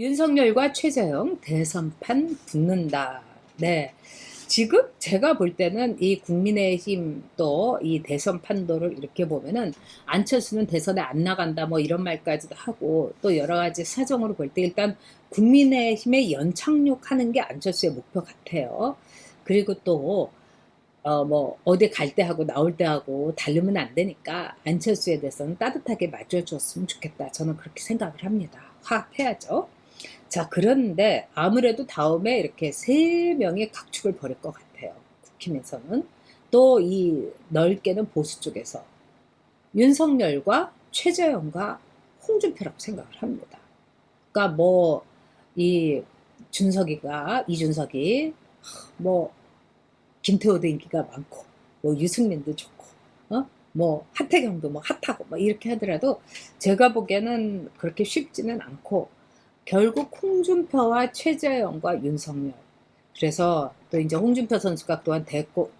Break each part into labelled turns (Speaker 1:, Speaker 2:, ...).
Speaker 1: 윤석열과 최재형 대선판 붙는다. 네. 지금 제가 볼 때는 이 국민의힘 또 이 대선 판도를 이렇게 보면은 안철수는 대선에 안 나간다 뭐 이런 말까지도 하고 또 여러 가지 사정으로 볼 때 일단 국민의힘에 연착륙하는 게 안철수의 목표 같아요. 그리고 또 뭐 어디 갈 때 하고 나올 때 하고 다르면 안 되니까 안철수에 대해서는 따뜻하게 맞춰줬으면 좋겠다. 저는 그렇게 생각을 합니다. 화합해야죠. 자, 그런데 아무래도 다음에 이렇게 세 명의 각축을 벌일 것 같아요. 국힘에서는. 또 이 넓게는 보수 쪽에서 윤석열과 최재형과 홍준표라고 생각을 합니다. 그러니까 뭐 이 이준석이 뭐 김태호도 인기가 많고 뭐 유승민도 좋고 뭐 하태경도 뭐 핫하고 뭐 이렇게 하더라도 제가 보기에는 그렇게 쉽지는 않고 결국 홍준표와 최재형과 윤석열. 그래서 또 이제 홍준표 선수가 또한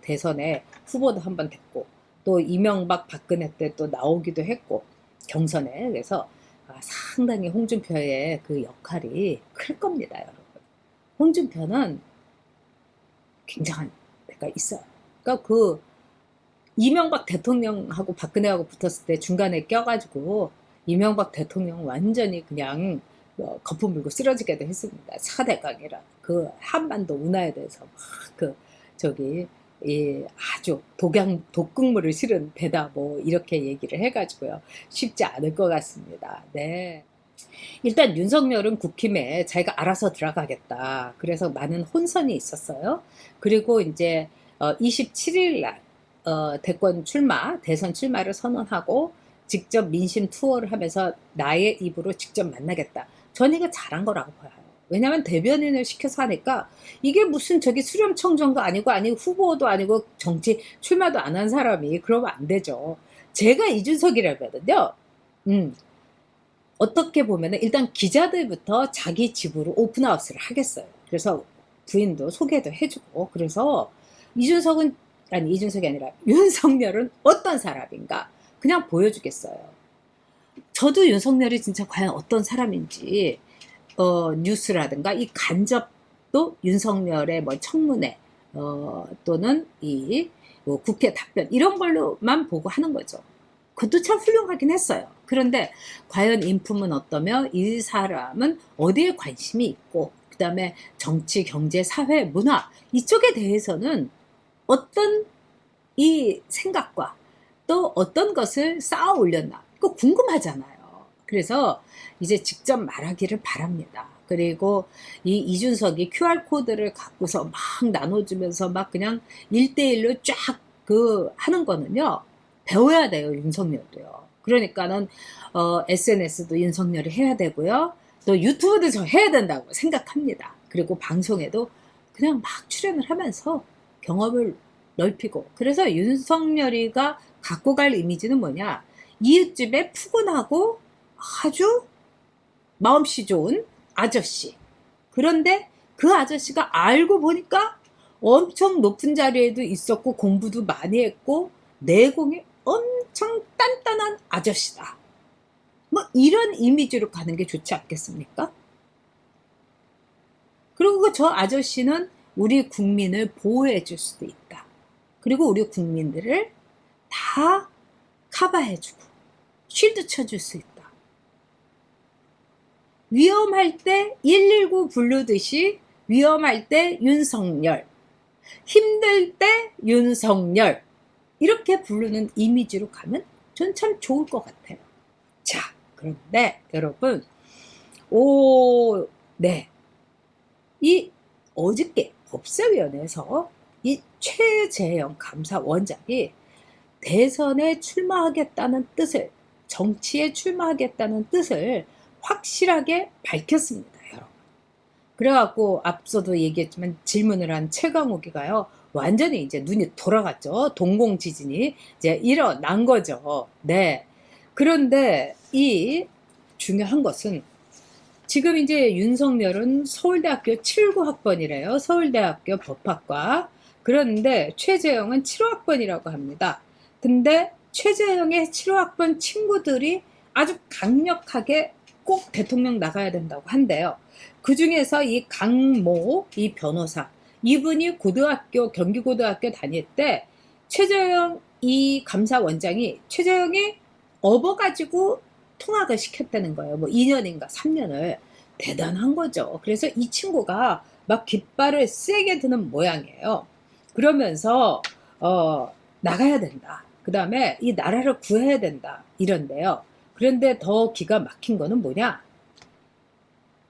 Speaker 1: 대선에 후보도 한번 됐고 또 이명박 박근혜 때 또 나오기도 했고 경선에. 그래서 상당히 홍준표의 그 역할이 클 겁니다, 여러분. 홍준표는 굉장한 데가 있어요. 그러니까 그 이명박 대통령하고 박근혜하고 붙었을 때 중간에 껴가지고 이명박 대통령 완전히 그냥 거품 물고 쓰러지게도 했습니다. 4대강이라 그 한반도 운하에 대해서 그 저기 아주 독극물을 실은 배다 뭐 이렇게 얘기를 해가지고요. 쉽지 않을 것 같습니다. 네. 일단 윤석열은 국힘에 자기가 알아서 들어가겠다. 그래서 많은 혼선이 있었어요. 그리고 이제 27일 날 대선 출마를 선언하고 직접 민심 투어를 하면서 나의 입으로 직접 만나겠다. 저는 이거 잘한 거라고 봐요. 왜냐하면 대변인을 시켜서 하니까 이게 무슨 저기 수렴청정도 아니고 후보도 아니고 정치 출마도 안 한 사람이 그러면 안 되죠. 제가 이준석이라면요. 어떻게 보면은 일단 기자들부터 자기 집으로 오픈하우스를 하겠어요. 그래서 부인도 소개도 해주고. 그래서 이준석이 아니라 윤석열은 어떤 사람인가 그냥 보여주겠어요. 저도 윤석열이 진짜 과연 어떤 사람인지 뉴스라든가 이 간접도 윤석열의 뭐 청문회 또는 뭐 국회 답변 이런 걸로만 보고 하는 거죠. 그것도 참 훌륭하긴 했어요. 그런데 과연 인품은 어떠며 이 사람은 어디에 관심이 있고 그 다음에 정치, 경제, 사회, 문화 이쪽에 대해서는 어떤 이 생각과 또 어떤 것을 쌓아 올렸나 그거 궁금하잖아요. 그래서 이제 직접 말하기를 바랍니다. 그리고 이 이준석이 QR코드를 갖고서 막 나눠주면서 막 그냥 1대1로 쫙 하는 거는요. 배워야 돼요, 윤석열도요. 그러니까는 SNS도 윤석열이 해야 되고요. 또 유튜브도 저 해야 된다고 생각합니다. 그리고 방송에도 그냥 막 출연을 하면서 경험을 넓히고. 그래서 윤석열이가 갖고 갈 이미지는 뭐냐? 이웃집에 푸근하고 아주 마음씨 좋은 아저씨. 그런데 그 아저씨가 알고 보니까 엄청 높은 자리에도 있었고 공부도 많이 했고 내공이 엄청 단단한 아저씨다. 뭐 이런 이미지로 가는 게 좋지 않겠습니까? 그리고 저 아저씨는 우리 국민을 보호해 줄 수도 있다. 그리고 우리 국민들을 다 커버해 주고 쉴드 쳐줄 수 있다. 위험할 때 119 부르듯이 위험할 때 윤석열, 힘들 때 윤석열 이렇게 부르는 이미지로 가면 전 참 좋을 것 같아요. 자, 그런데 여러분, 네. 이 어저께 법사위원회에서 이 최재형 감사원장이 대선에 출마하겠다는 뜻을, 정치에 출마하겠다는 뜻을 확실하게 밝혔습니다, 여러분. 그래갖고 앞서도 얘기했지만 질문을 한 최강욱이가요, 완전히 이제 눈이 돌아갔죠. 동공지진이 이제 일어난 거죠. 네. 그런데 이 중요한 것은 지금 이제 윤석열은 서울대학교 79학번이래요. 서울대학교 법학과. 그런데 최재형은 7호학번이라고 합니다. 근데 최재형의 7호학번 친구들이 아주 강력하게 꼭 대통령 나가야 된다고 한대요. 그 중에서 이 강모 이 변호사, 이분이 고등학교 경기고등학교 다닐 때 최저영 이 감사원장이 최저영이 업어가지고 통학을 시켰다는 거예요. 뭐 2년인가 3년을. 대단한 거죠. 그래서 이 친구가 막 깃발을 세게 드는 모양이에요. 그러면서 나가야 된다. 그 다음에 이 나라를 구해야 된다. 이런데요. 그런데 더 기가 막힌 거는 뭐냐?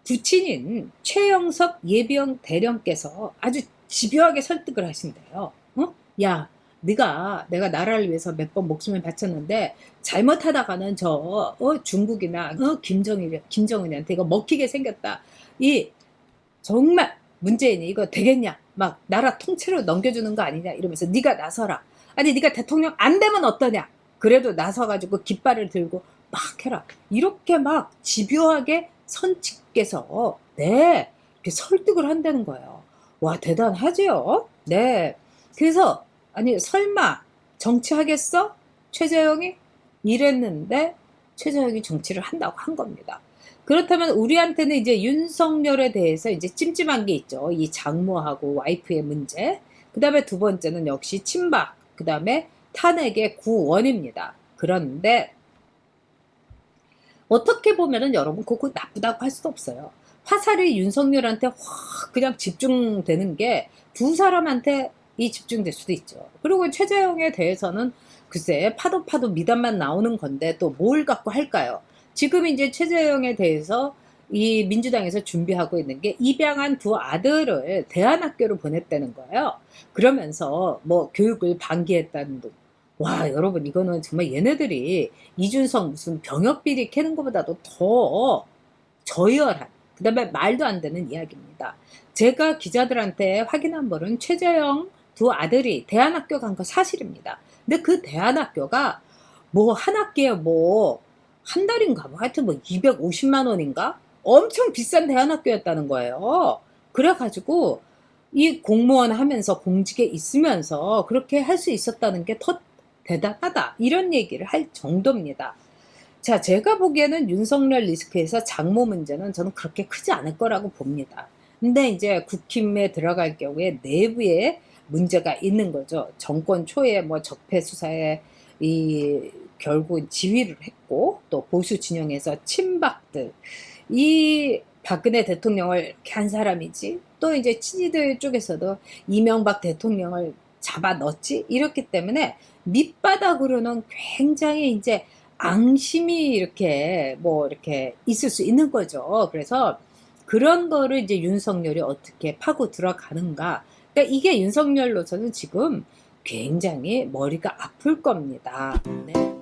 Speaker 1: 부친인 최영석 예비영 대령께서 아주 집요하게 설득을 하신대요. 야, 내가 나라를 위해서 몇 번 목숨을 바쳤는데 잘못하다가는 저 중국이나 김정은이한테 이거 먹히게 생겼다. 이 정말 문재인이 이거 되겠냐? 막 나라 통째로 넘겨주는 거 아니냐? 이러면서 네가 나서라. 아니 네가 대통령 안 되면 어떠냐? 그래도 나서가지고 깃발을 들고 막 해라. 이렇게 막 집요하게 선칙께서 네 이렇게 설득을 한다는 거예요. 와 대단하지요. 네. 그래서 아니 설마 정치하겠어? 최재형이 이랬는데 최재형이 정치를 한다고 한 겁니다. 그렇다면 우리한테는 이제 윤석열에 대해서 이제 찜찜한 게 있죠. 이 장모하고 와이프의 문제. 그 다음에 두 번째는 역시 친박. 그 다음에 탄핵의 구원입니다. 그런데 어떻게 보면은 여러분 그거 나쁘다고 할 수도 없어요. 화살이 윤석열한테 확 그냥 집중되는 게 두 사람한테 이 집중될 수도 있죠. 그리고 최재형에 대해서는 글쎄 파도 미담만 나오는 건데 또 뭘 갖고 할까요? 지금 이제 최재형에 대해서 이 민주당에서 준비하고 있는 게 입양한 두 아들을 대안학교로 보냈다는 거예요. 그러면서 뭐 교육을 방기했다는 둥. 와 여러분 이거는 정말 얘네들이 이준석 무슨 병역비리 캐는 것보다도 더 저열한 그 다음에 말도 안 되는 이야기입니다. 제가 기자들한테 확인한 바로는 최재형 두 아들이 대안학교 간 거 사실입니다. 근데 그 대안학교가 뭐 한 학기에 뭐 한 달인가 뭐 하여튼 뭐 250만 원인가 엄청 비싼 대안학교였다는 거예요. 그래가지고 이 공무원 하면서 공직에 있으면서 그렇게 할 수 있었다는 게 더 대단하다 이런 얘기를 할 정도입니다. 자, 제가 보기에는 윤석열 리스크에서 장모 문제는 저는 그렇게 크지 않을 거라고 봅니다. 근데 이제 국힘에 들어갈 경우에 내부에 문제가 있는 거죠. 정권 초에 뭐 적폐 수사에 이 결국 지휘를 했고 또 보수 진영에서 친박들 이 박근혜 대통령을 이렇게 한 사람이지 또 이제 친이들 쪽에서도 이명박 대통령을 잡아 넣었지 이렇기 때문에 밑바닥으로는 굉장히 이제 앙심이 이렇게 뭐 이렇게 있을 수 있는 거죠. 그래서 그런 거를 이제 윤석열이 어떻게 파고 들어가는가. 그러니까 이게 윤석열로서는 지금 굉장히 머리가 아플 겁니다. 네.